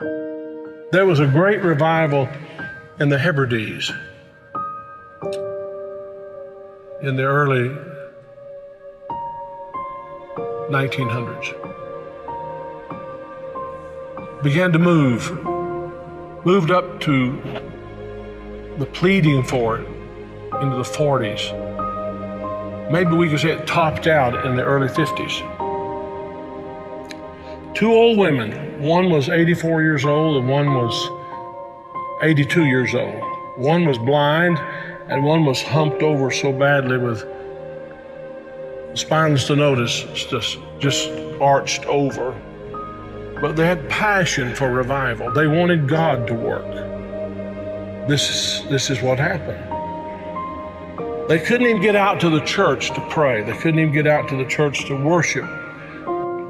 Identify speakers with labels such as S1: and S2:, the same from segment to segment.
S1: There was a great revival in the Hebrides in the early 1900s. Began to moved up to the pleading for it into the 40s. Maybe we could say it topped out in the early 50s. Two old women, one was 84 years old and one was 82 years old. One was blind and one was humped over so badly with spinal stenosis, just arched over. But they had passion for revival. They wanted God to work. This is what happened. They couldn't even get out to the church to pray. They couldn't even get out to the church to worship.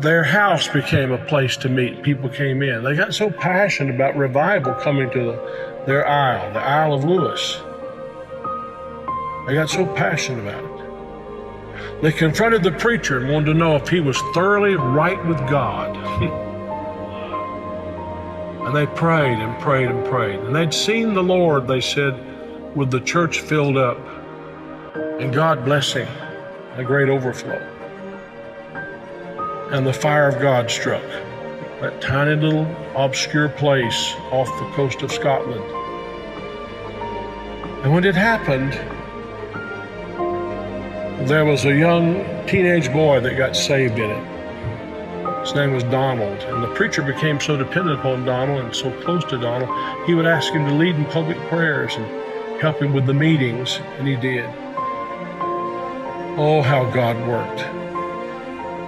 S1: Their house became a place to meet. People came in. They got so passionate about revival coming to their isle, the Isle of Lewis. They got so passionate about it. They confronted the preacher and wanted to know if he was thoroughly right with God. And they prayed and prayed and prayed. And they'd seen the Lord, they said, with the church filled up and God blessing, a great overflow. And the fire of God struck that tiny little obscure place off the coast of Scotland. And when it happened, there was a young teenage boy that got saved in it. His name was Donald, and the preacher became so dependent upon Donald and so close to Donald, he would ask him to lead in public prayers and help him with the meetings, and he did. Oh, how God worked.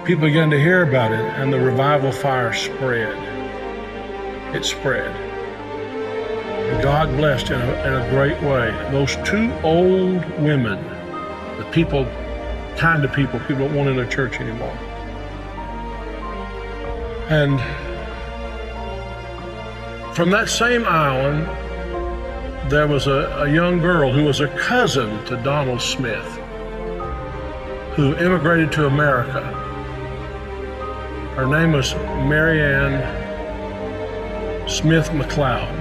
S1: People began to hear about it, and the revival fire spread. It spread. And God blessed in a great way. Those two old women, the kind of people don't want in their church anymore. And from that same island, there was a young girl who was a cousin to Donald Smith, who immigrated to America. Her name was Mary Ann Smith McLeod.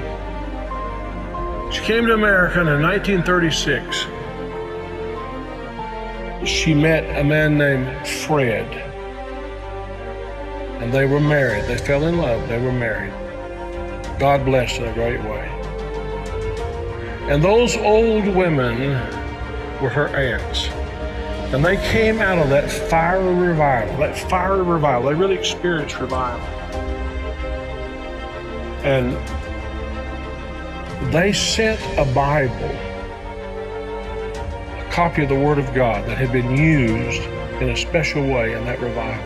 S1: She came to America in 1936. She met a man named Fred, and they were married. They fell in love. They were married. God blessed in a great way. And those old women were her aunts. And they came out of that fiery revival, They really experienced revival. And they sent a Bible, a copy of the Word of God that had been used in a special way in that revival,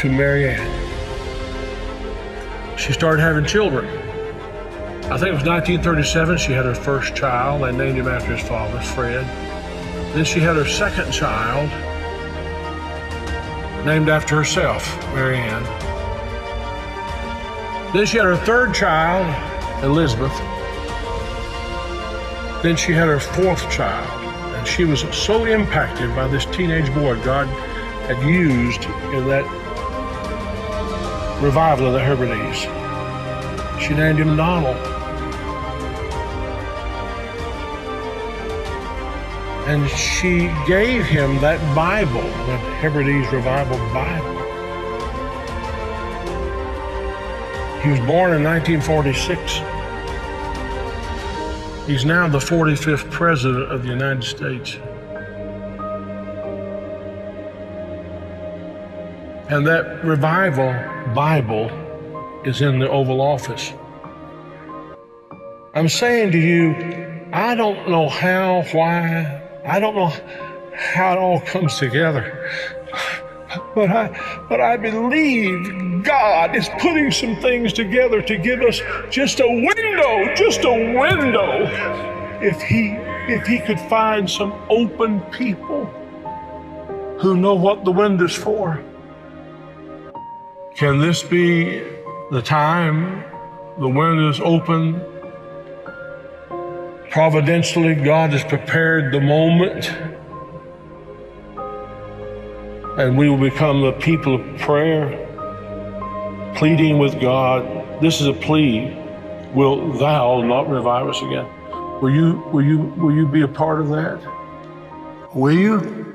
S1: to Mary Ann. She started having children. I think it was 1937 she had her first child. They named him after his father, Fred. Then she had her second child, named after herself, Mary Ann. Then she had her third child, Elizabeth. Then she had her fourth child, and she was so impacted by this teenage boy God had used in that revival of the Hebrides. She named him Donald. And she gave him that Bible, the Hebrides Revival Bible. He was born in 1946. He's now the 45th President of the United States. And that Revival Bible is in the Oval Office. I'm saying to you, I don't know how, why, I don't know how it all comes together, but I believe God is putting some things together to give us just a window. If he could find some open people who know what the window's for. Can this be the time the window's open? Providentially, God has prepared the moment, and we will become the people of prayer. pleading with God. This is a plea. Will thou not revive us again? Will you be a part of that? Will you?